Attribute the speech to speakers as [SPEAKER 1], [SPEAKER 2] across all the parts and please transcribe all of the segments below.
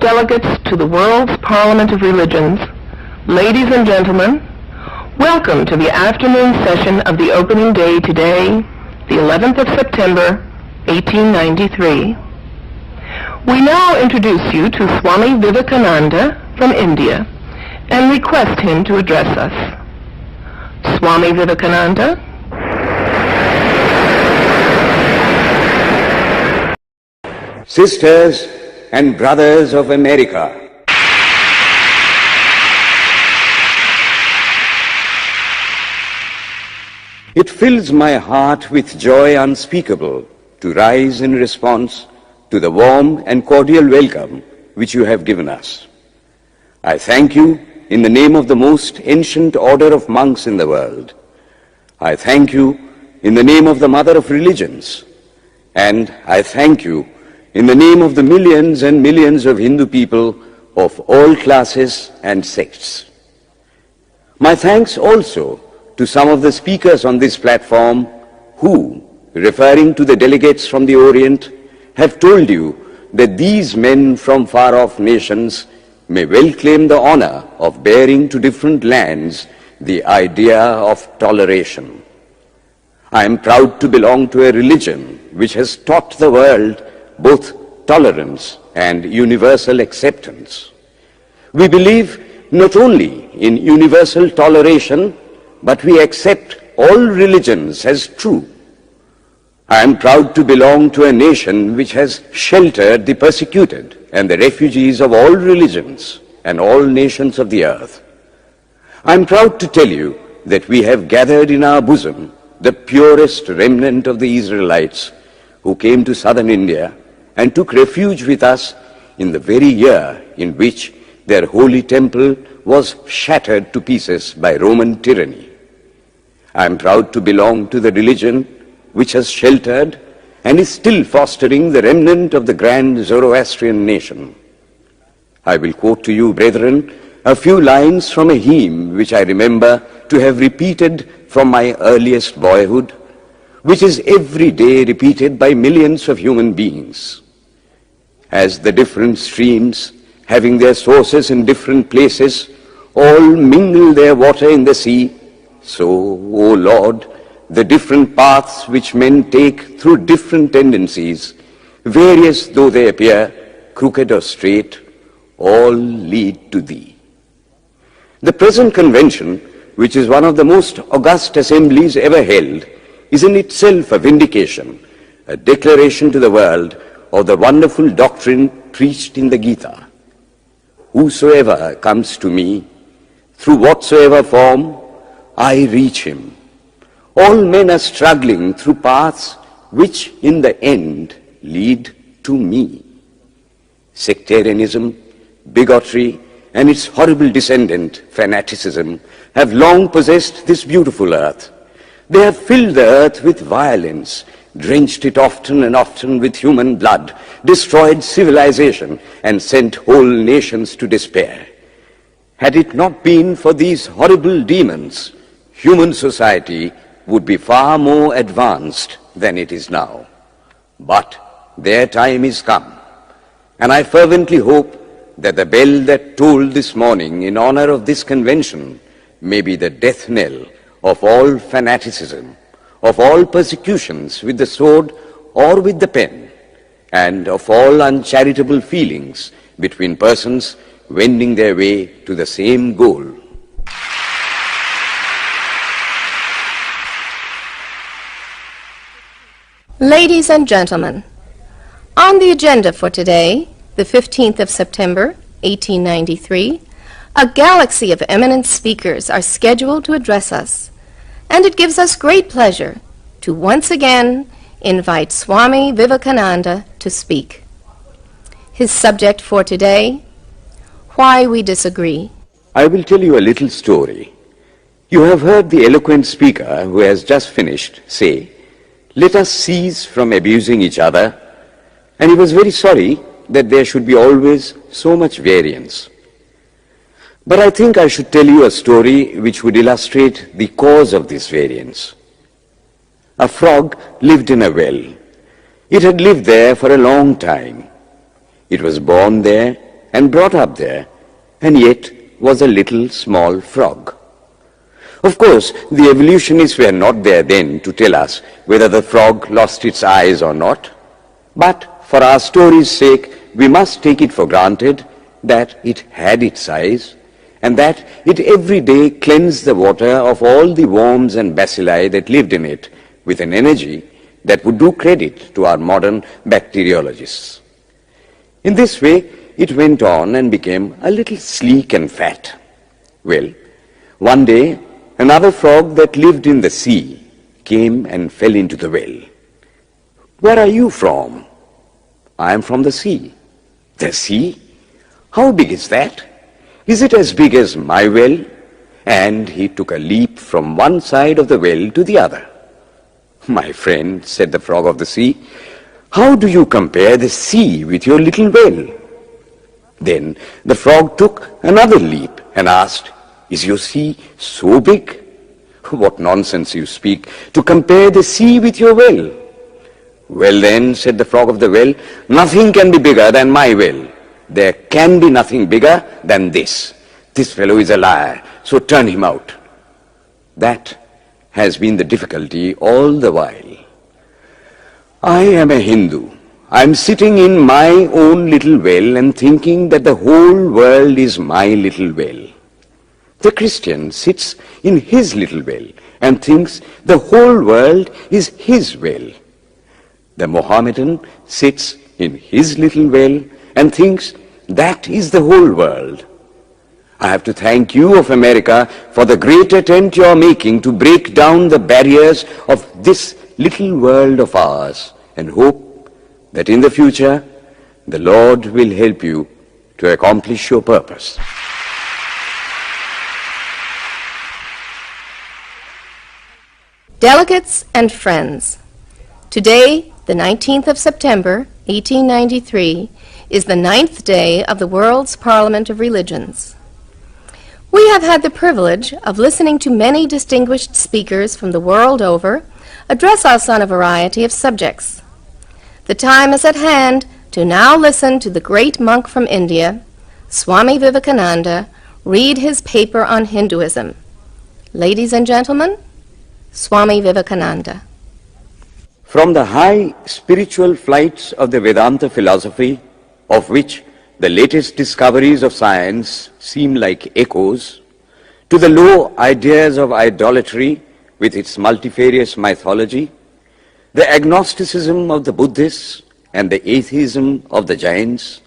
[SPEAKER 1] delegates to the world's Parliament of Religions, ladies and gentlemen, welcome to the afternoon session of the opening day today, the 11th of September, 1893. We now introduce you to Swami Vivekananda from India and request him to address us. Swami Vivekananda.
[SPEAKER 2] Sisters and brothers of America, it fills my heart with joy unspeakable to rise in response to the warm and cordial welcome which you have given us. I thank you in the name of the most ancient order of monks in the world. I thank you in the name of the Mother of Religions, and I thank you in the name of the millions and millions of Hindu people of all classes and sects. My thanks also to some of the speakers on this platform who, referring to the delegates from the Orient, have told you that these men from far-off nations may well claim the honor of bearing to different lands the idea of toleration. I am proud to belong to a religion which has taught the world both tolerance and universal acceptance. We believe not only in universal toleration, but we accept all religions as true. I am proud to belong to a nation which has sheltered the persecuted and the refugees of all religions and all nations of the earth. I am proud to tell you that we have gathered in our bosom the purest remnant of the Israelites who came to southern India and took refuge with us in the very year in which their holy temple was shattered to pieces by Roman tyranny. I am proud to belong to the religion which has sheltered and is still fostering the remnant of the grand Zoroastrian nation. I will quote to you, brethren, a few lines from a hymn which I remember to have repeated from my earliest boyhood, which is every day repeated by millions of human beings. As the different streams, having their sources in different places, all mingle their water in the sea, so, O Lord, the different paths which men take through different tendencies, various though they appear, crooked or straight, all lead to Thee. The present convention, which is one of the most august assemblies ever held, is in itself a vindication, a declaration to the world of the wonderful doctrine preached in the Gita. Whosoever comes to me, through whatsoever form, I reach him. All men are struggling through paths which in the end lead to me. Sectarianism, bigotry, and its horrible descendant, fanaticism, have long possessed this beautiful earth. They have filled the earth with violence, drenched it often and often with human blood, destroyed civilization, and sent whole nations to despair. Had it not been for these horrible demons, human society would be far more advanced than it is now. But their time is come, and I fervently hope that the bell that tolled this morning in honor of this convention may be the death knell of all fanaticism, of all persecutions with the sword or with the pen, and of all uncharitable feelings between persons wending their way to the same goal.
[SPEAKER 3] Ladies and gentlemen, on the agenda for today, the 15th of September, 1893, a galaxy of eminent speakers are scheduled to address us, and it gives us great pleasure to once again invite Swami Vivekananda to speak. His subject for today, Why We Disagree.
[SPEAKER 2] I will tell you a little story. You have heard the eloquent speaker who has just finished say, "Let us cease from abusing each other," and he was very sorry that there should be always so much variance. But I think I should tell you a story which would illustrate the cause of this variance. A frog lived in a well. It had lived there for a long time. It was born there and brought up there, and yet was a little small frog. Of course, the evolutionists were not there then to tell us whether the frog lost its eyes or not, but for our story's sake, we must take it for granted that it had its eyes, and that it every day cleansed the water of all the worms and bacilli that lived in it with an energy that would do credit to our modern bacteriologists. In this way, it went on and became a little sleek and fat. Well, one day, another frog that lived in the sea came and fell into the well. "Where are you from?" "I am from the sea." "The sea? How big is that? Is it as big as my well?" And he took a leap from one side of the well to the other. "My friend," said the frog of the sea, "how do you compare the sea with your little well?" Then the frog took another leap and asked, "Is your sea so big?" "What nonsense you speak, to compare the sea with your well." "Well then," said the frog of the well, "nothing can be bigger than my well. There can be nothing bigger than this. This fellow is a liar, so turn him out." That has been the difficulty all the while. I am a Hindu. I am sitting in my own little well and thinking that the whole world is my little well. The Christian sits in his little well and thinks the whole world is his well. The Mohammedan sits in his little well and thinks that is the whole world. I have to thank you of America for the great attempt you are making to break down the barriers of this little world of ours, and hope that in the future the Lord will help you to accomplish your purpose.
[SPEAKER 3] Delegates and friends, today, the 19th of September, 1893, is the 9th day of the World's Parliament of Religions. We have had the privilege of listening to many distinguished speakers from the world over address us on a variety of subjects. The time is at hand to now listen to the great monk from India, Swami Vivekananda, read his paper on Hinduism. Ladies and gentlemen, Swami Vivekananda.
[SPEAKER 2] From the high spiritual flights of the Vedanta philosophy, of which the latest discoveries of science seem like echoes, to the low ideas of idolatry with its multifarious mythology, the agnosticism of the Buddhists and the atheism of the Jains,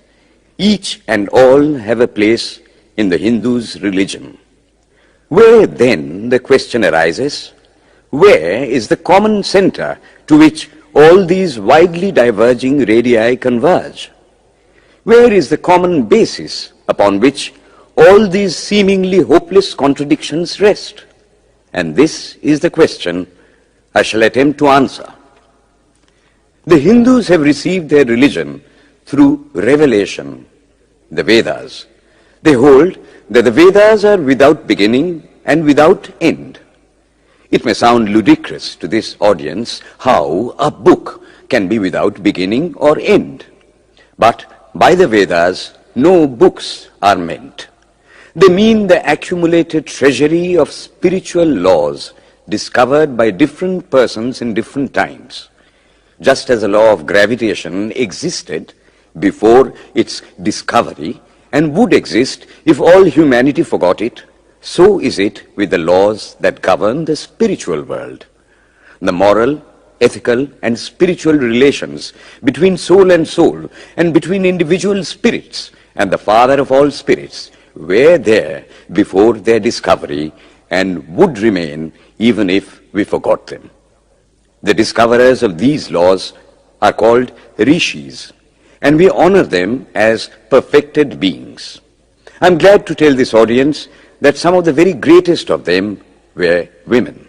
[SPEAKER 2] each and all have a place in the Hindu's religion. Where then, the question arises, where is the common center to which all these widely diverging radii converge? Where is the common basis upon which all these seemingly hopeless contradictions rest? And this is the question I shall attempt to answer. The Hindus have received their religion through revelation, the Vedas. They hold that the Vedas are without beginning and without end. It may sound ludicrous to this audience how a book can be without beginning or end. But by the Vedas, no books are meant. They mean the accumulated treasury of spiritual laws discovered by different persons in different times. Just as the law of gravitation existed before its discovery and would exist if all humanity forgot it, so is it with the laws that govern the spiritual world. The moral, ethical, and spiritual relations between soul and between individual spirits and the Father of all spirits were there before their discovery and would remain even if we forgot them. The discoverers of these laws are called rishis, and we honor them as perfected beings. I'm glad to tell this audience that some of the very greatest of them were women.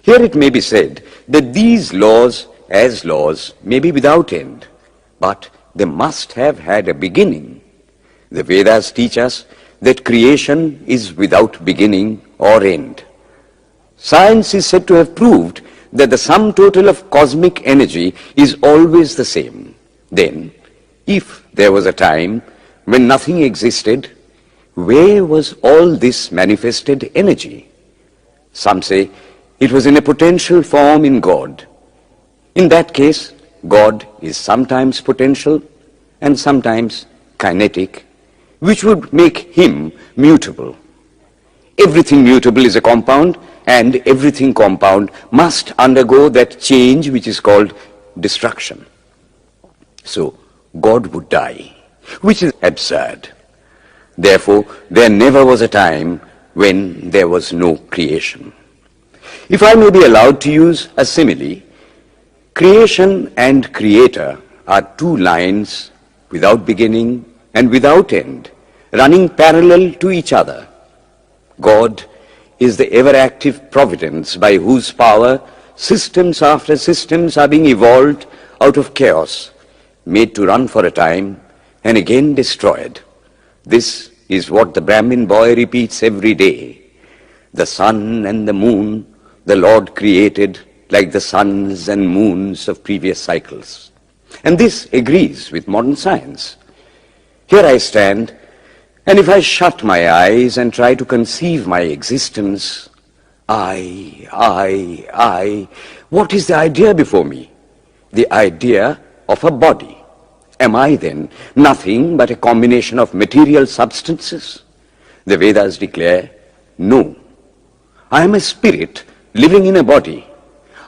[SPEAKER 2] Here it may be said that these laws, as laws, may be without end, but they must have had a beginning. The Vedas teach us that creation is without beginning or end. Science is said to have proved that the sum total of cosmic energy is always the same. Then, if there was a time when nothing existed, where was all this manifested energy? Some say it was in a potential form in God. In that case, God is sometimes potential and sometimes kinetic, which would make him mutable. Everything mutable is a compound, and everything compound must undergo that change which is called destruction. So, God would die, which is absurd. Therefore, there never was a time when there was no creation. If I may be allowed to use a simile, creation and creator are two lines without beginning and without end, running parallel to each other. God is the ever-active providence by whose power systems after systems are being evolved out of chaos, made to run for a time and again destroyed. This is what the Brahmin boy repeats every day. The sun and the moon the Lord created like the suns and moons of previous cycles. And this agrees with modern science. Here I stand, and if I shut my eyes and try to conceive my existence, I, what is the idea before me? The idea of a body. Am I then nothing but a combination of material substances? The Vedas declare, no. I am a spirit living in a body.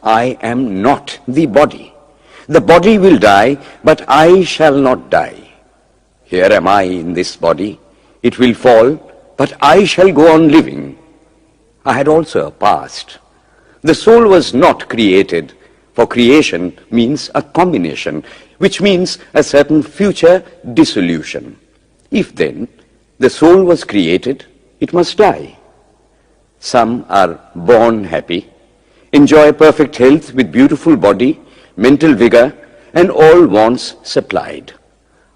[SPEAKER 2] I am not the body. The body will die, but I shall not die. Here am I in this body. It will fall, but I shall go on living. I had also a past. The soul was not created, for creation means a combination, which means a certain future dissolution. If then the soul was created, it must die. Some are born happy, enjoy perfect health with beautiful body, mental vigor, and all wants supplied.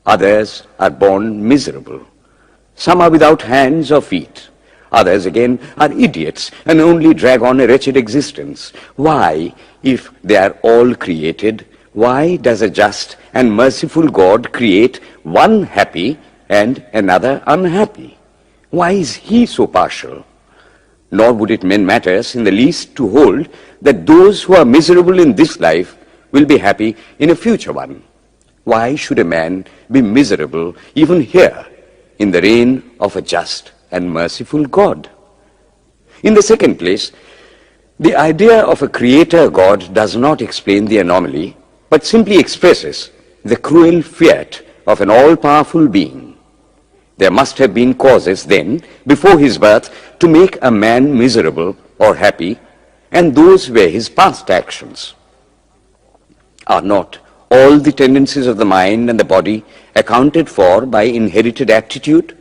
[SPEAKER 2] Others are born miserable. Some are without hands or feet. Others again are idiots and only drag on a wretched existence. Why, if they are all created, why does a just and merciful God create one happy and another unhappy? Why is he so partial? Nor would it mend matters in the least to hold that those who are miserable in this life will be happy in a future one. Why should a man be miserable even here in the reign of a just and merciful God? In the second place, the idea of a creator God does not explain the anomaly, but simply expresses the cruel fiat of an all-powerful being. There must have been causes then, before his birth, to make a man miserable or happy, and those were his past actions. Are not all the tendencies of the mind and the body accounted for by inherited aptitude?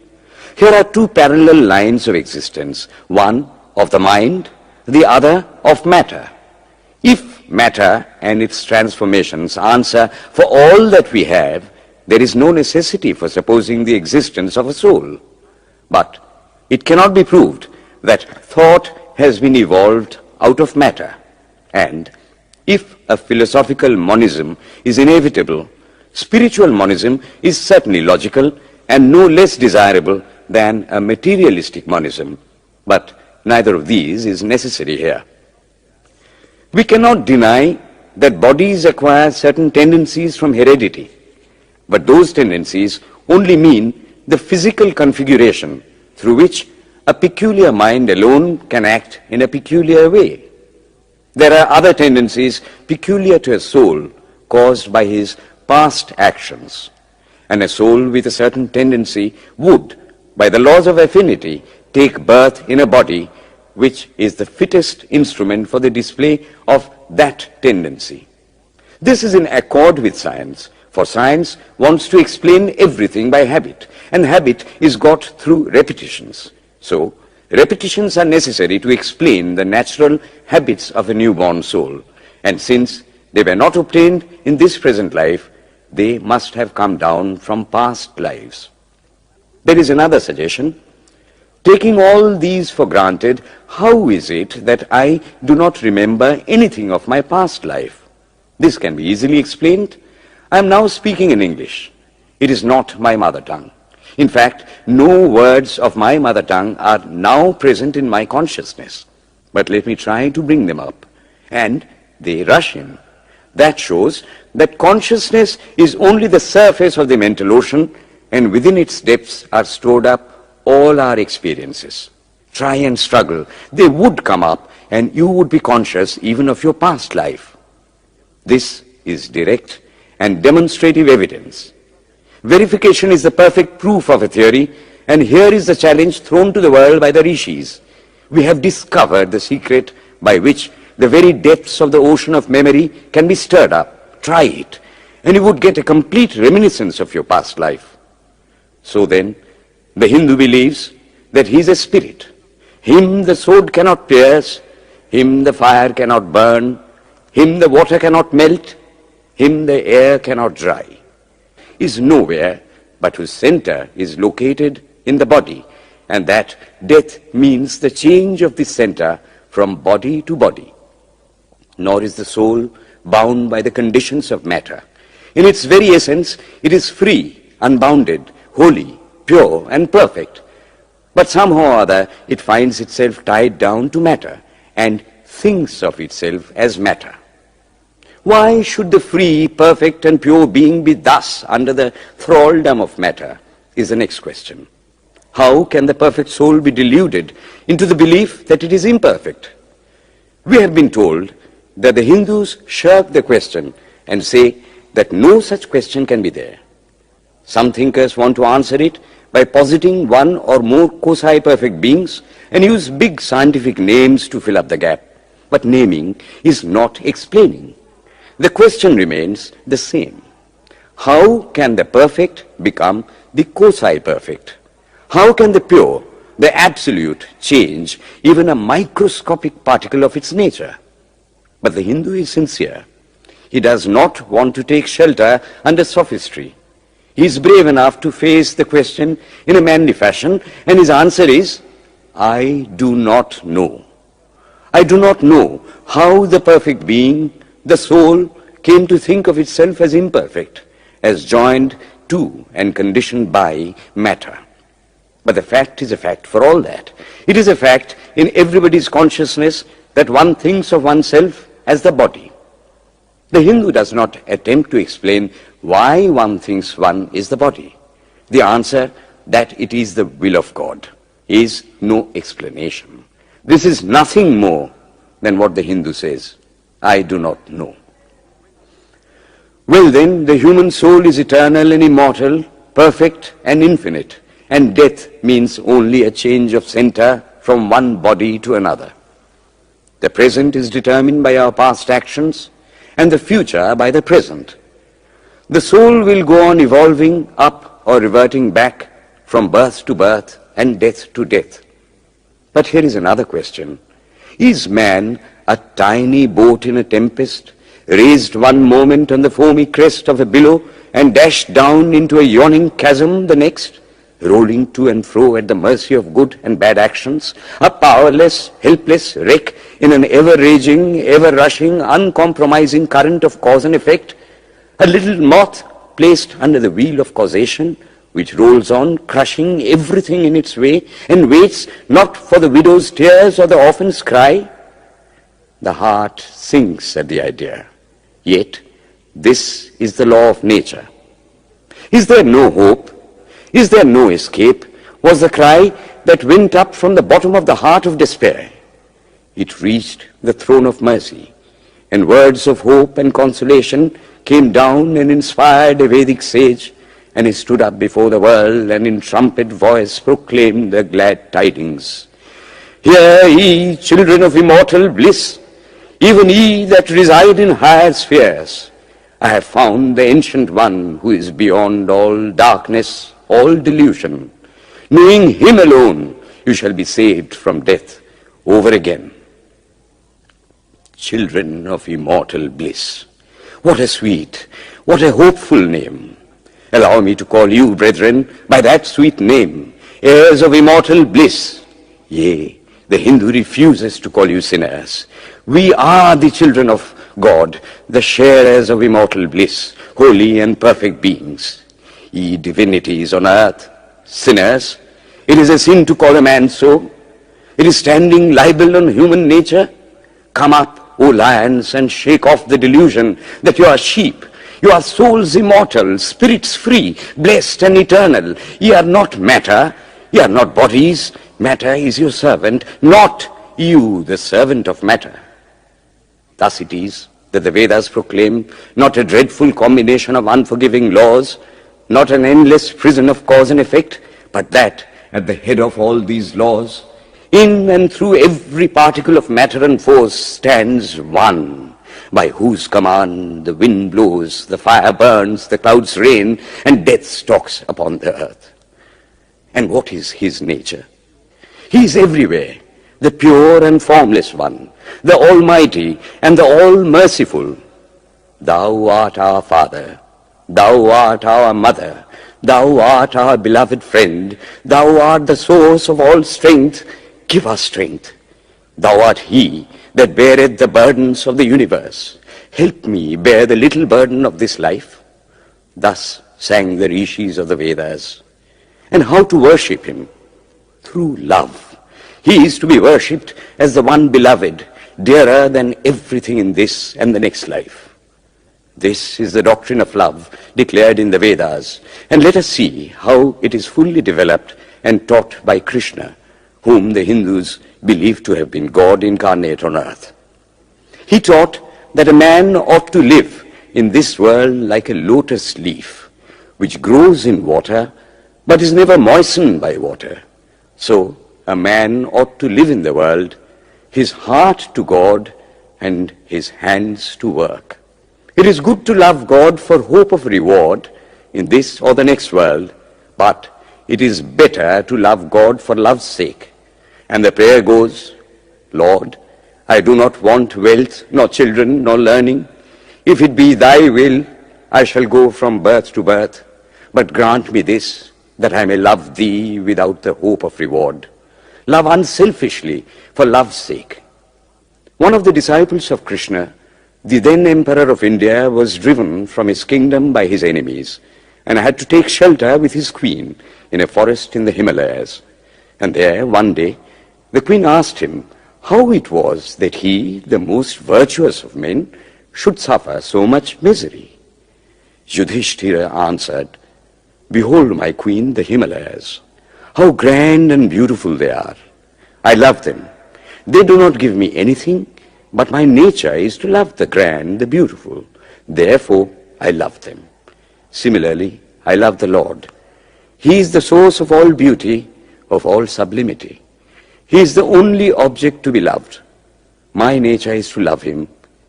[SPEAKER 2] Here are two parallel lines of existence, one of the mind, the other of matter. If matter and its transformations answer for all that we have, there is no necessity for supposing the existence of a soul. But it cannot be proved that thought has been evolved out of matter. And if a philosophical monism is inevitable, spiritual monism is certainly logical and no less desirable than a materialistic monism. But neither of these is necessary here. We cannot deny that bodies acquire certain tendencies from heredity, but those tendencies only mean the physical configuration through which a peculiar mind alone can act in a peculiar way. There are other tendencies peculiar to a soul caused by his past actions, and a soul with a certain tendency would, by the laws of affinity, take birth in a body which is the fittest instrument for the display of that tendency. This is in accord with science, for science wants to explain everything by habit, and habit is got through repetitions. So, repetitions are necessary to explain the natural habits of a newborn soul, and since they were not obtained in this present life, they must have come down from past lives. There is another suggestion. Taking all these for granted, how is it that I do not remember anything of my past life? This can be easily explained. I am now speaking in English. It is not my mother tongue. In fact, no words of my mother tongue are now present in my consciousness. But let me try to bring them up. And they rush in. That shows that consciousness is only the surface of the mental ocean, and within its depths are stored up all our experiences. Try and struggle. They would come up, and you would be conscious even of your past life. This is direct and demonstrative evidence. Verification is the perfect proof of a theory, and here is the challenge thrown to the world by the rishis. We have discovered the secret by which the very depths of the ocean of memory can be stirred up. Try it, and you would get a complete reminiscence of your past life. So then, the Hindu believes that he is a spirit. Him the sword cannot pierce, him the fire cannot burn, him the water cannot melt, him the air cannot dry. Is nowhere, but whose center is located in the body, and that death means the change of the center from body to body. Nor is the soul bound by the conditions of matter. In its very essence, it is free, unbounded, holy, pure, and perfect. But somehow or other, it finds itself tied down to matter and thinks of itself as matter. Why should the free, perfect, and pure being be thus under the thraldom of matter, is the next question. How can the perfect soul be deluded into the belief that it is imperfect? We have been told that the Hindus shirk the question and say that no such question can be there. Some thinkers want to answer it by positing one or more quasi-perfect beings and use big scientific names to fill up the gap. But naming is not explaining. The question remains the same. How can the perfect become the quasi-perfect? How can the pure, the absolute, change even a microscopic particle of its nature? But the Hindu is sincere. He does not want to take shelter under sophistry. He is brave enough to face the question in a manly fashion, and his answer is, I do not know. I do not know how the perfect being, the soul, came to think of itself as imperfect, as joined to and conditioned by matter. But the fact is a fact for all that. It is a fact in everybody's consciousness that one thinks of oneself as the body. The Hindu does not attempt to explain why one thinks one is the body. The answer, that it is the will of God, is no explanation. This is nothing more than what the Hindu says, I do not know. Well then, the human soul is eternal and immortal, perfect and infinite, and death means only a change of center from one body to another. The present is determined by our past actions, and the future by the present. The soul will go on evolving up or reverting back from birth to birth and death to death. But here is another question. Is man a tiny boat in a tempest, raised one moment on the foamy crest of a billow and dashed down into a yawning chasm the next, rolling to and fro at the mercy of good and bad actions, a powerless, helpless wreck in an ever-raging, ever-rushing, uncompromising current of cause and effect, a little moth placed under the wheel of causation, which rolls on, crushing everything in its way, and waits not for the widow's tears or the orphan's cry? The heart sinks at the idea. Yet, this is the law of nature. Is there no hope? Is there no escape? Was the cry that went up from the bottom of the heart of despair. It reached the throne of mercy, and words of hope and consolation came down and inspired a Vedic sage, and he stood up before the world and in trumpet voice proclaimed the glad tidings. Hear ye, children of immortal bliss, even ye that reside in higher spheres. I have found the ancient one who is beyond all darkness, all delusion. Knowing him alone, you shall be saved from death over again. Children of immortal bliss. What a sweet, what a hopeful name. Allow me to call you, brethren, by that sweet name, heirs of immortal bliss. Yea, the Hindu refuses to call you sinners. We are the children of God, the sharers of immortal bliss, holy and perfect beings. Ye divinities on earth, Sinners, it is a sin to call a man so. It is standing libel on human nature. Come up, O lions, and shake off the delusion that you are sheep. You are souls immortal, spirits free, blessed and eternal. Ye are not matter, ye are not bodies. Matter is your servant, not you the servant of matter. Thus it is that the Vedas proclaim not a dreadful combination of unforgiving laws, not an endless prison of cause and effect, but that at the head of all these laws, in and through every particle of matter and force stands one, by whose command the wind blows, the fire burns, the clouds rain, and death stalks upon the earth. And what is his nature? He is everywhere, the pure and formless one, the Almighty and the All-Merciful. Thou art our Father, thou art our Mother, thou art our beloved friend, thou art the source of all strength. Give us strength. Thou art he that beareth the burdens of the universe. Help me bear the little burden of this life. Thus sang the rishis of the Vedas. And how to worship him? Through love. He is to be worshipped as the one beloved, dearer than everything in this and the next life. This is the doctrine of love declared in the Vedas, and let us see how it is fully developed and taught by Krishna, whom the Hindus believe to have been God incarnate on earth. He taught that a man ought to live in this world like a lotus leaf, which grows in water, but is never moistened by water. So a man ought to live in the world, his heart to God and his hands to work. It is good to love God for hope of reward in this or the next world, but it is better to love God for love's sake. And the prayer goes, Lord, I do not want wealth, nor children, nor learning. If it be thy will, I shall go from birth to birth. But grant me this, that I may love thee without the hope of reward. Love unselfishly for love's sake. One of the disciples of Krishna, the then Emperor of India, was driven from his kingdom by his enemies and had to take shelter with his queen in a forest in the Himalayas. And there, one day, the queen asked him how it was that he, the most virtuous of men, should suffer so much misery. Yudhishthira answered, Behold, my queen, the Himalayas. How grand and beautiful they are. I love them. They do not give me anything, but my nature is to love the grand, the beautiful. Therefore, I love them. Similarly, I love the Lord. He is the source of all beauty, of all sublimity. He is the only object to be loved. My nature is to love him,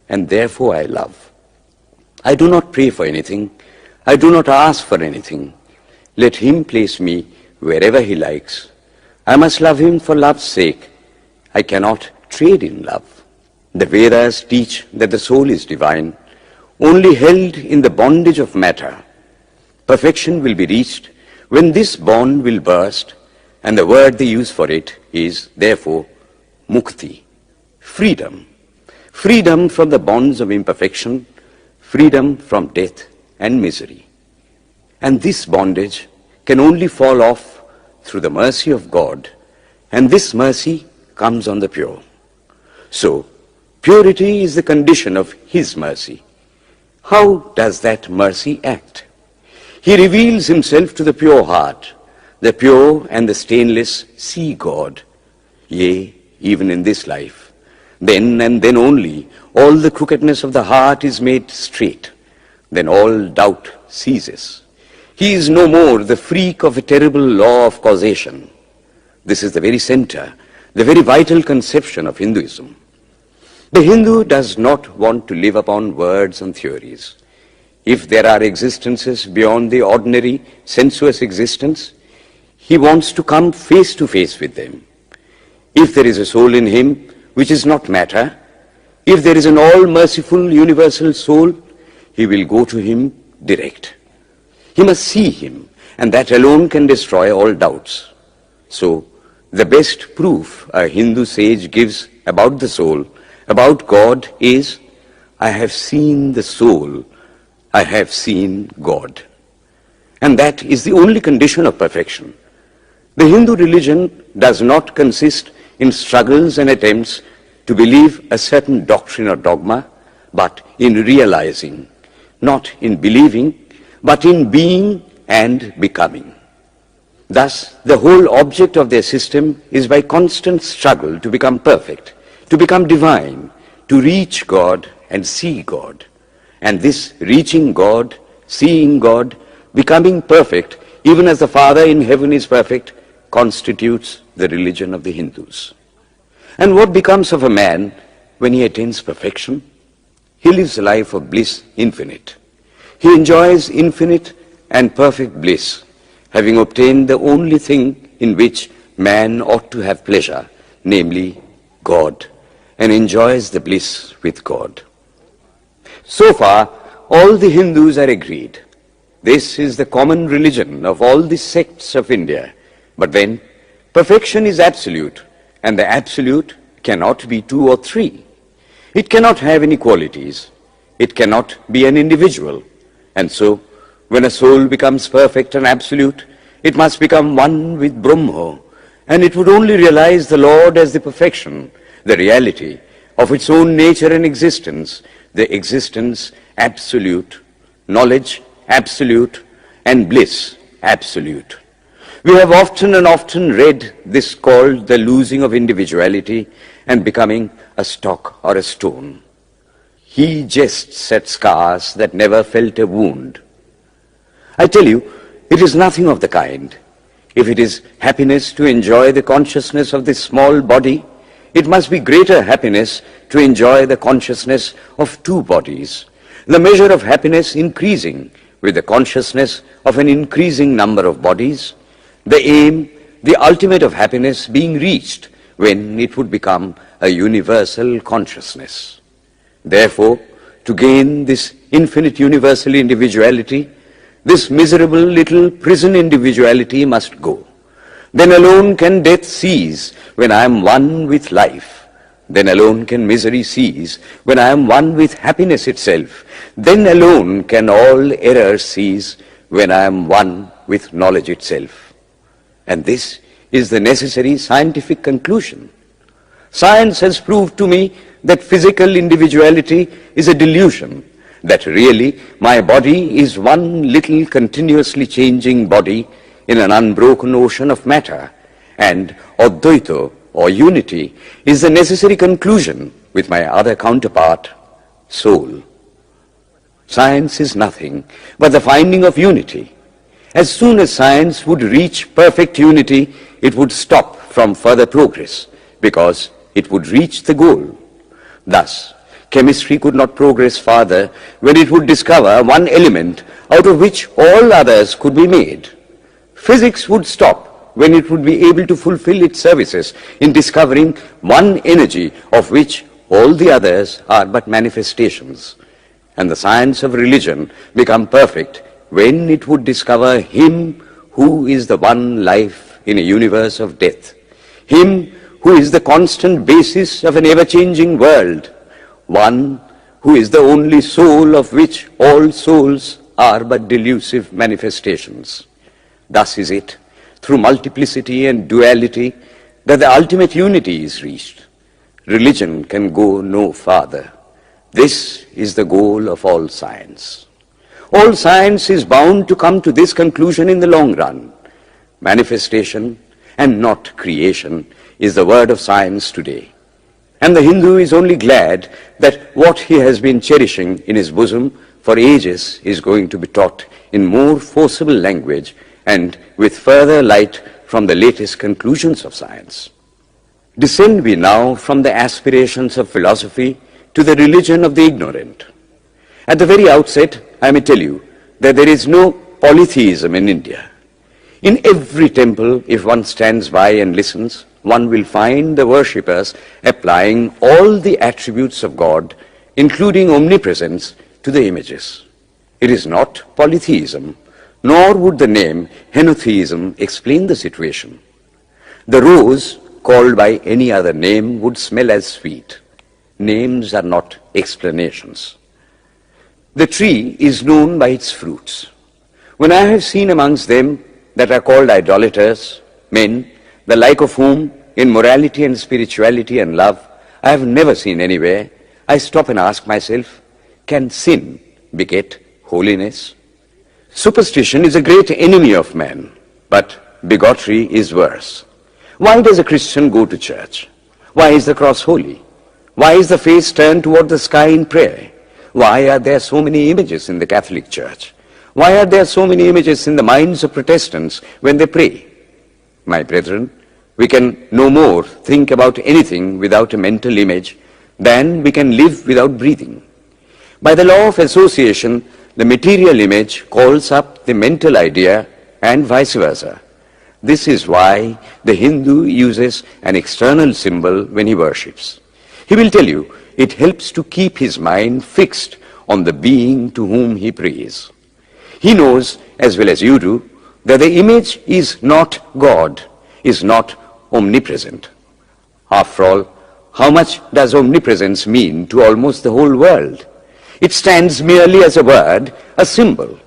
[SPEAKER 2] and therefore I love. I do not pray for anything. I do not ask for anything. Let him place me wherever he likes. I must love him for love's sake. I cannot trade in love. The Vedas teach that the soul is divine, only held in the bondage of matter. Perfection will be reached when this bond will burst, and the word they use for it is, therefore, mukti, freedom. Freedom from the bonds of imperfection, freedom from death and misery. And this bondage can only fall off through the mercy of God, and this mercy comes on the pure. So, purity is the condition of his mercy. How does that mercy act? He reveals himself to the pure heart. The pure and the stainless see God, yea, even in this life. Then and then only all the crookedness of the heart is made straight. Then all doubt ceases. He is no more the freak of a terrible law of causation. This is the very center, the very vital conception of Hinduism. The Hindu does not want to live upon words and theories. If there are existences beyond the ordinary sensuous existence, he wants to come face to face with them. If there is a soul in him which is not matter, if there is an all-merciful universal soul, he will go to him direct. He must see him, and that alone can destroy all doubts. So, the best proof a Hindu sage gives about the soul, about God, is, I have seen the soul, I have seen God. And that is the only condition of perfection. The Hindu religion does not consist in struggles and attempts to believe a certain doctrine or dogma, but in realizing, not in believing, but in being and becoming. Thus, the whole object of their system is by constant struggle to become perfect, to become divine, to reach God and see God. And this reaching God, seeing God, becoming perfect, even as the Father in heaven is perfect, constitutes the religion of the Hindus. And what becomes of a man when he attains perfection? He lives a life of bliss infinite. He enjoys infinite and perfect bliss, having obtained the only thing in which man ought to have pleasure, namely God, and enjoys the bliss with God. So far, all the Hindus are agreed. This is the common religion of all the sects of India. But then, perfection is absolute, and the absolute cannot be two or three. It cannot have any qualities. It cannot be an individual. And so, when a soul becomes perfect and absolute, it must become one with Brahma, and it would only realize the Lord as the perfection, the reality of its own nature and existence, the existence absolute, knowledge absolute, and bliss absolute. We have often and often read this called the losing of individuality and becoming a stock or a stone. He jests at scars that never felt a wound. I tell you, it is nothing of the kind. If it is happiness to enjoy the consciousness of this small body, it must be greater happiness to enjoy the consciousness of two bodies, the measure of happiness increasing with the consciousness of an increasing number of bodies, the aim, the ultimate of happiness being reached when it would become a universal consciousness. Therefore, to gain this infinite universal individuality, this miserable little prison individuality must go. Then alone can death cease when I am one with life. Then alone can misery cease when I am one with happiness itself. Then alone can all error cease when I am one with knowledge itself. And this is the necessary scientific conclusion. Science has proved to me that physical individuality is a delusion, that really my body is one little continuously changing body in an unbroken ocean of matter, and Advaita, or unity, is the necessary conclusion with my other counterpart, soul. Science is nothing but the finding of unity. As soon as science would reach perfect unity, it would stop from further progress, because it would reach the goal. Thus, chemistry could not progress farther when it would discover one element out of which all others could be made. Physics would stop when it would be able to fulfill its services in discovering one energy of which all the others are but manifestations. And the science of religion become perfect when it would discover Him who is the one life in a universe of death, Him who is the constant basis of an ever-changing world, one who is the only soul of which all souls are but delusive manifestations. Thus is it, through multiplicity and duality, that the ultimate unity is reached. Religion can go no farther. This is the goal of all science. All science is bound to come to this conclusion in the long run. Manifestation and not creation is the word of science today. And the Hindu is only glad that what he has been cherishing in his bosom for ages is going to be taught in more forcible language and with further light from the latest conclusions of science. Descend we now from the aspirations of philosophy to the religion of the ignorant. At the very outset, I may tell you that there is no polytheism in India. In every temple, if one stands by and listens, one will find the worshippers applying all the attributes of God, including omnipresence, to the images. It is not polytheism, nor would the name henotheism explain the situation. The rose, called by any other name, would smell as sweet. Names are not explanations. The tree is known by its fruits. When I have seen amongst them that are called idolaters, men, the like of whom, in morality and spirituality and love, I have never seen anywhere, I stop and ask myself, can sin beget holiness? Superstition is a great enemy of man, but bigotry is worse. Why does a Christian go to church? Why is the cross holy? Why is the face turned toward the sky in prayer? Why are there so many images in the Catholic Church? Why are there so many images in the minds of Protestants when they pray? My brethren, we can no more think about anything without a mental image than we can live without breathing. By the law of association, the material image calls up the mental idea and vice versa. This is why the Hindu uses an external symbol when he worships. He will tell you it helps to keep his mind fixed on the being to whom he prays. He knows, as well as you do, that the image is not God, is not omnipresent. After all, how much does omnipresence mean to almost the whole world? It stands merely as a word, a symbol.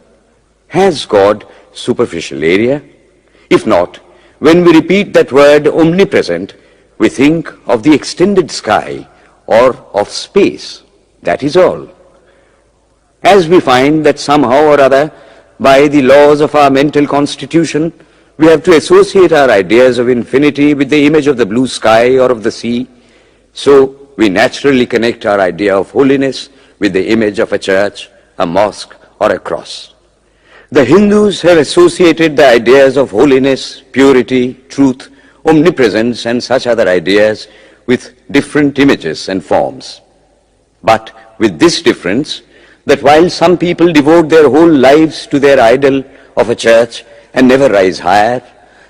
[SPEAKER 2] Has God superficial area? If not, when we repeat that word omnipresent, we think of the extended sky or of space. That is all. As we find that somehow or other, by the laws of our mental constitution, we have to associate our ideas of infinity with the image of the blue sky or of the sea, so we naturally connect our idea of holiness with the image of a church, a mosque, or a cross. The Hindus have associated the ideas of holiness, purity, truth, omnipresence, and such other ideas with different images and forms. But with this difference, that while some people devote their whole lives to their idol of a church and never rise higher,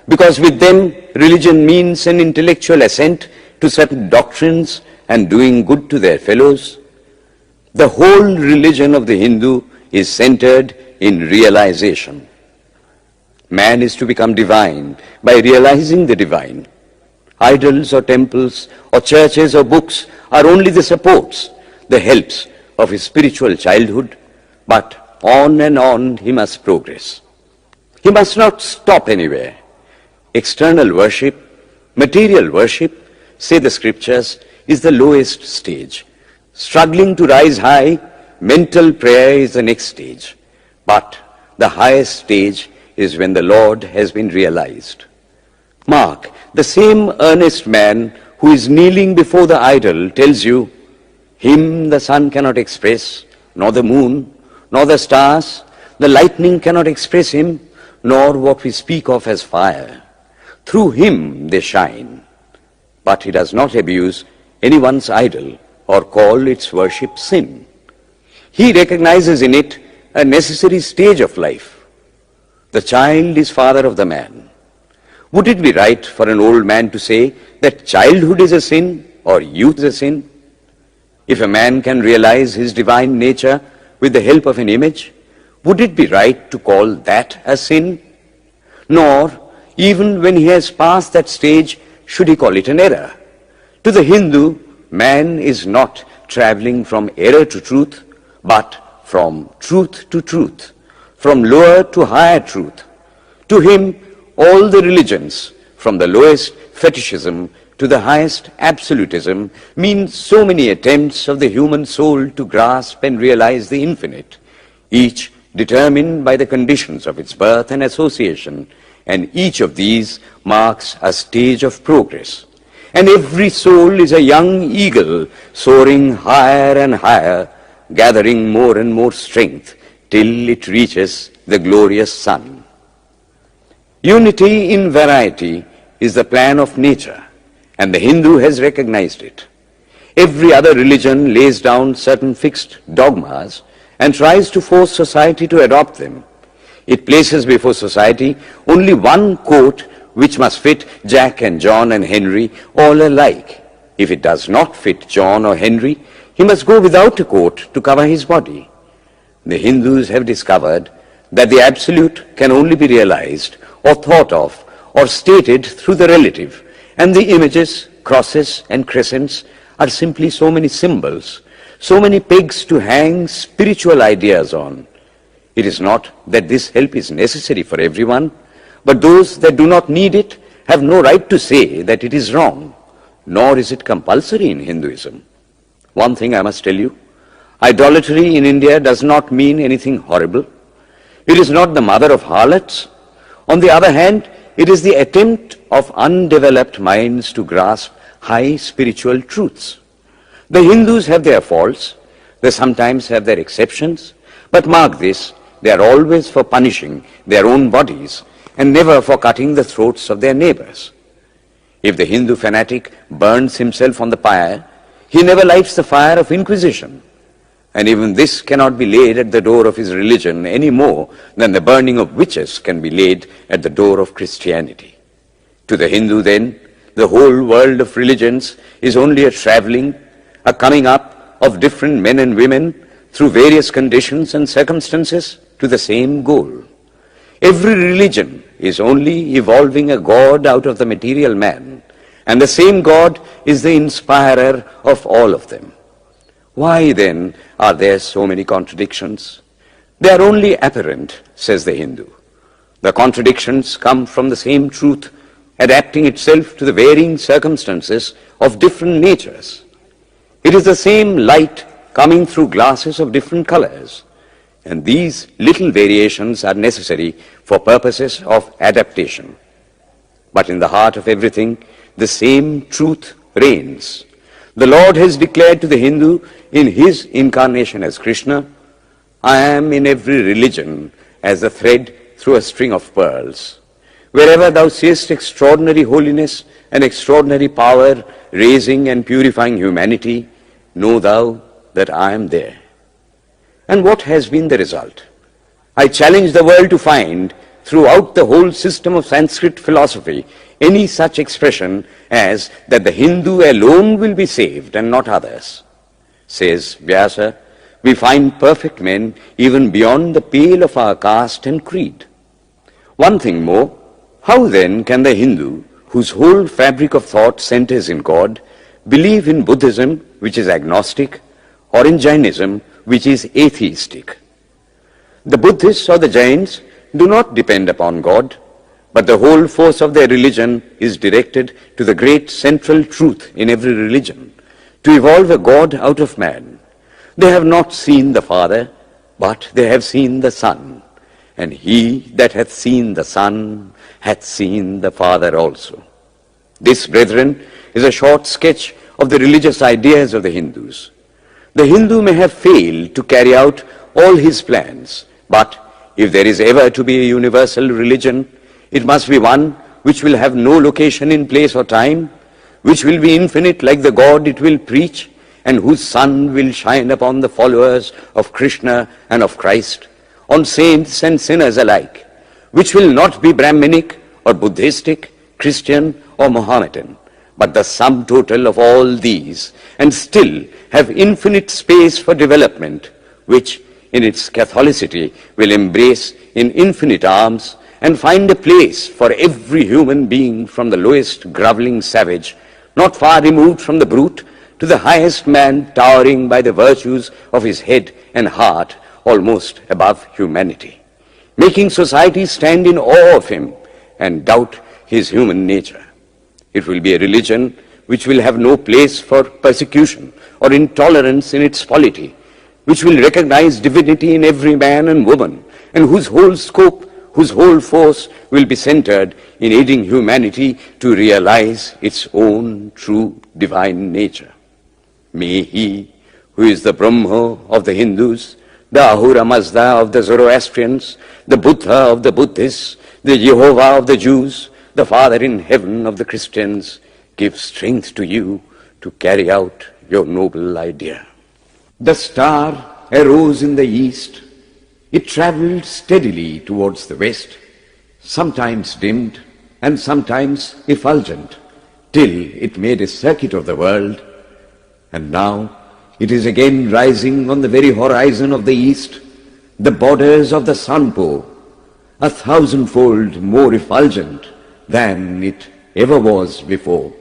[SPEAKER 2] because with them religion means an intellectual assent to certain doctrines and doing good to their fellows, the whole religion of the Hindu is centered in realization. Man is to become divine by realizing the divine. Idols or temples or churches or books are only the supports, the helps of his spiritual childhood, but on and on he must progress. He must not stop anywhere. External worship, material worship, say the scriptures, is the lowest stage. Struggling to rise high, mental prayer is the next stage. But the highest stage is when the Lord has been realized. Mark, the same earnest man who is kneeling before the idol tells you, him the sun cannot express, nor the moon, nor the stars, the lightning cannot express him, nor what we speak of as fire. Through him they shine. But he does not abuse anyone's idol or call its worship sin. He recognizes in it a necessary stage of life. The child is father of the man. Would it be right for an old man to say that childhood is a sin or youth is a sin? If a man can realize his divine nature with the help of an image, would it be right to call that a sin? Nor, even when he has passed that stage, should he call it an error. To the Hindu, man is not traveling from error to truth, but from truth to truth, from lower to higher truth. To him, all the religions, from the lowest fetishism to the highest absolutism, mean so many attempts of the human soul to grasp and realize the infinite, each determined by the conditions of its birth and association, and each of these marks a stage of progress. And every soul is a young eagle soaring higher and higher, gathering more and more strength till it reaches the glorious sun. Unity in variety is the plan of nature, and the Hindu has recognized it. Every other religion lays down certain fixed dogmas and tries to force society to adopt them. It places before society only one coat which must fit Jack and John and Henry all alike. If it does not fit John or Henry, he must go without a coat to cover his body. The Hindus have discovered that the absolute can only be realized or thought of or stated through the relative, and the images, crosses and crescents are simply so many symbols, so many pegs to hang spiritual ideas on. It is not that this help is necessary for everyone, but those that do not need it have no right to say that it is wrong, nor is it compulsory in Hinduism. One thing I must tell you, idolatry in India does not mean anything horrible. It is not the mother of harlots. On the other hand, it is the attempt of undeveloped minds to grasp high spiritual truths. The Hindus have their faults, they sometimes have their exceptions, but mark this, they are always for punishing their own bodies and never for cutting the throats of their neighbors. If the Hindu fanatic burns himself on the pyre, he never lights the fire of inquisition. And even this cannot be laid at the door of his religion any more than the burning of witches can be laid at the door of Christianity. To the Hindu, then, the whole world of religions is only a traveling, a coming up of different men and women through various conditions and circumstances to the same goal. Every religion is only evolving a God out of the material man, and the same God is the inspirer of all of them. Why then are there so many contradictions? They are only apparent, says the Hindu. The contradictions come from the same truth adapting itself to the varying circumstances of different natures. It is the same light coming through glasses of different colors, and these little variations are necessary for purposes of adaptation. But in the heart of everything, the same truth reigns. The Lord has declared to the Hindu in his incarnation as Krishna, I am in every religion as a thread through a string of pearls. Wherever thou seest extraordinary holiness and extraordinary power raising and purifying humanity, know thou that I am there. And what has been the result? I challenge the world to find throughout the whole system of Sanskrit philosophy any such expression as that the Hindu alone will be saved and not others. Says Vyasa, we find perfect men even beyond the pale of our caste and creed. One thing more, how then can the Hindu, whose whole fabric of thought centers in God, believe in Buddhism, which is agnostic, or in Jainism, which is atheistic? The Buddhists or the Jains do not depend upon God, but the whole force of their religion is directed to the great central truth in every religion, to evolve a God out of man. They have not seen the Father, but they have seen the Son, and he that hath seen the Son hath seen the Father also. This, brethren, is a short sketch of the religious ideas of the Hindus. The Hindu may have failed to carry out all his plans, but if there is ever to be a universal religion, it must be one which will have no location in place or time, which will be infinite like the God it will preach, and whose sun will shine upon the followers of Krishna and of Christ, on saints and sinners alike, which will not be Brahminic or Buddhistic, Christian or Mohammedan, but the sum total of all these, and still have infinite space for development, which in its Catholicity will embrace in infinite arms and find a place for every human being from the lowest groveling savage, not far removed from the brute, to the highest man towering by the virtues of his head and heart almost above humanity, making society stand in awe of him and doubt his human nature. It will be a religion which will have no place for persecution or intolerance in its polity, which will recognize divinity in every man and woman, and whose whole scope, whose whole force will be centered in aiding humanity to realize its own true divine nature. May he, who is the Brahma of the Hindus, the Ahura Mazda of the Zoroastrians, the Buddha of the Buddhists, the Jehovah of the Jews, the Father in heaven of the Christians, give strength to you to carry out your noble idea. The star arose in the east. It traveled steadily towards the west, sometimes dimmed and sometimes effulgent, till it made a circuit of the world, and now it is again rising on the very horizon of the east, the borders of the sun pole, 1,000-fold more effulgent than it ever was before.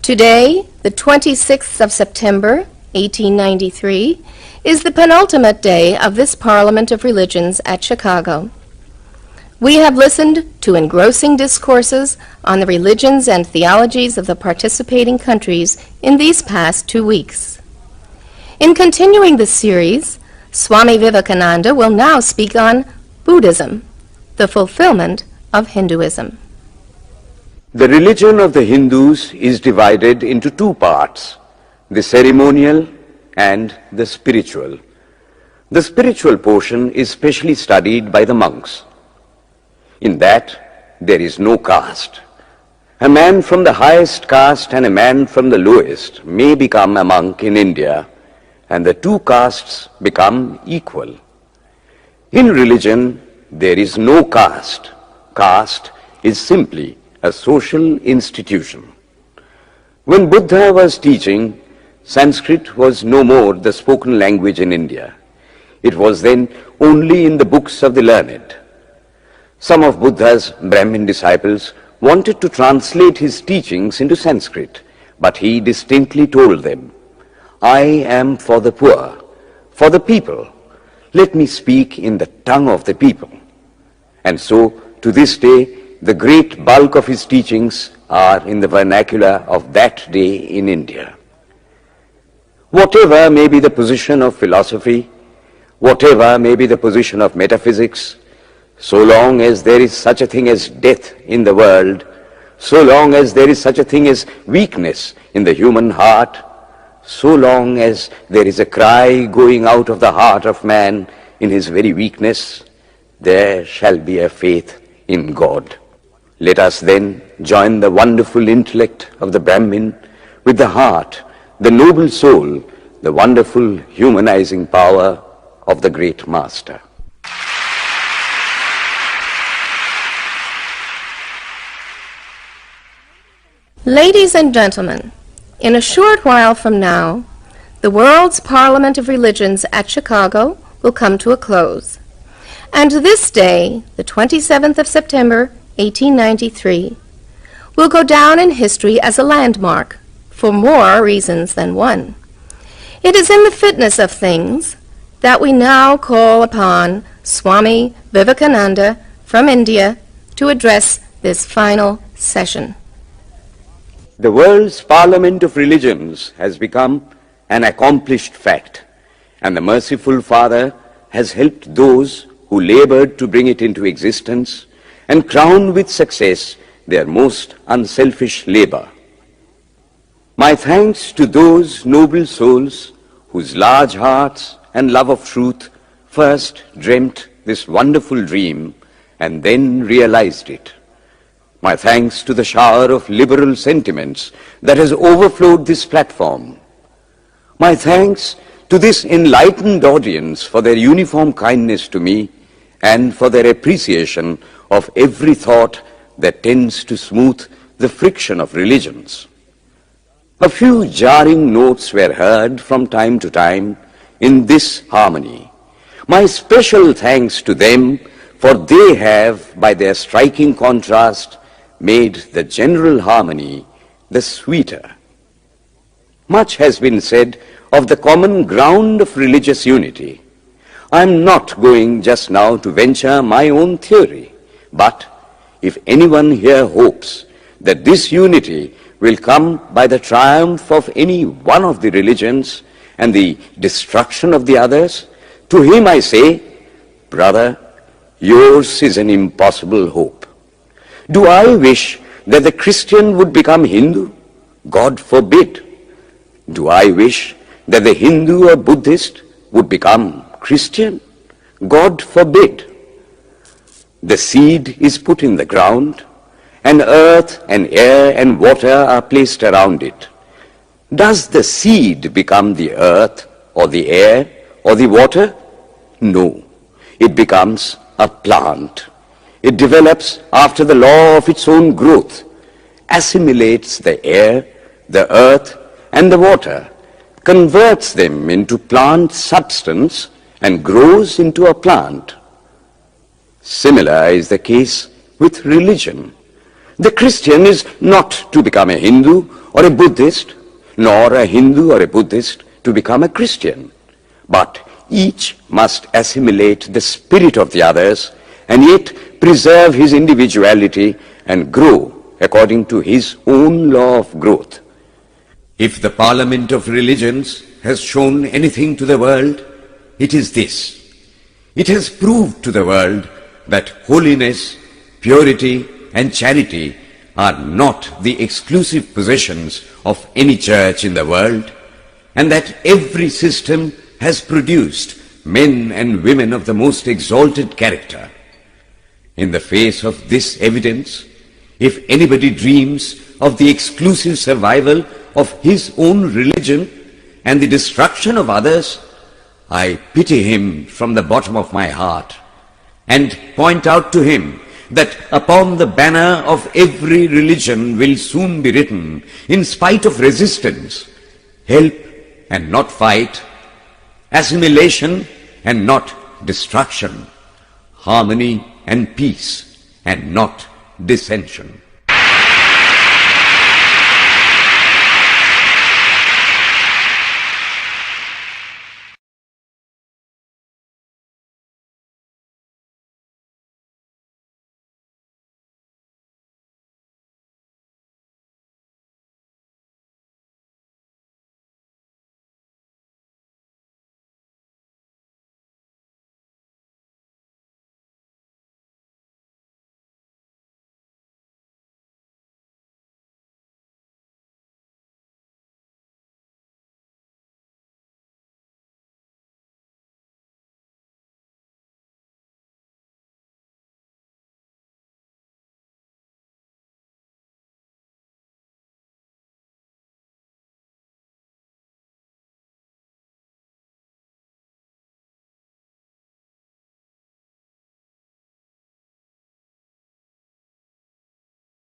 [SPEAKER 3] Today, the 26th of September, 1893, is the penultimate day of this Parliament of Religions at Chicago. We have listened to engrossing discourses on the religions and theologies of the participating countries in these past 2 weeks. In continuing the series, Swami Vivekananda will now speak on Buddhism, the fulfillment of Hinduism.
[SPEAKER 2] The religion of the Hindus is divided into two parts, the ceremonial and the spiritual. The spiritual portion is specially studied by the monks. In that, there is no caste. A man from the highest caste and a man from the lowest may become a monk in India, and the two castes become equal. In religion, there is no caste. Caste is simply a social institution. When Buddha was teaching, Sanskrit was no more the spoken language in India. It was then only in the books of the learned. Some of Buddha's Brahmin disciples wanted to translate his teachings into Sanskrit, but he distinctly told them, "I am for the poor, for the people. Let me speak in the tongue of the people." And so, to this day, the great bulk of his teachings are in the vernacular of that day in India. Whatever may be the position of philosophy, whatever may be the position of metaphysics, so long as there is such a thing as death in the world, so long as there is such a thing as weakness in the human heart, so long as there is a cry going out of the heart of man in his very weakness, there shall be a faith in God. Let us then join the wonderful intellect of the Brahmin with the heart, the noble soul, the wonderful humanizing power of the great Master.
[SPEAKER 3] Ladies and gentlemen, in a short while from now, the World's Parliament of Religions at Chicago will come to a close. And this day, the 27th of September, 1893, will go down in history as a landmark for more reasons than one. It is in the fitness of things that we now call upon Swami Vivekananda from India to address this final session.
[SPEAKER 2] The world's Parliament of Religions has become an accomplished fact, and the merciful Father has helped those who labored to bring it into existence and crown with success their most unselfish labor. My thanks to those noble souls whose large hearts and love of truth first dreamt this wonderful dream and then realized it. My thanks to the shower of liberal sentiments that has overflowed this platform. My thanks to this enlightened audience for their uniform kindness to me and for their appreciation of every thought that tends to smooth the friction of religions. A few jarring notes were heard from time to time in this harmony. My special thanks to them, for they have, by their striking contrast, made the general harmony the sweeter. Much has been said of the common ground of religious unity. I am not going just now to venture my own theory, but if anyone here hopes that this unity will come by the triumph of any one of the religions and the destruction of the others, to him I say, brother, yours is an impossible hope. Do I wish that the Christian would become Hindu? God forbid. Do I wish that the Hindu or Buddhist would become Christian? God forbid. The seed is put in the ground, and earth and air and water are placed around it. Does the seed become the earth or the air or the water? No. It becomes a plant. It develops after the law of its own growth, assimilates the air, the earth, and the water, converts them into plant substance, and grows into a plant. Similar is the case with religion. The Christian is not to become a Hindu or a Buddhist, nor a Hindu or a Buddhist to become a Christian, but each must assimilate the spirit of the others and yet preserve his individuality and grow according to his own law of growth. If the Parliament of Religions has shown anything to the world, it is this. It has proved to the world that holiness, purity, and charity are not the exclusive possessions of any church in the world, and that every system has produced men and women of the most exalted character. In the face of this evidence, if anybody dreams of the exclusive survival of his own religion and the destruction of others, I pity him from the bottom of my heart and point out to him that upon the banner of every religion will soon be written, in spite of resistance, help and not fight, assimilation and not destruction, harmony and peace and not dissension.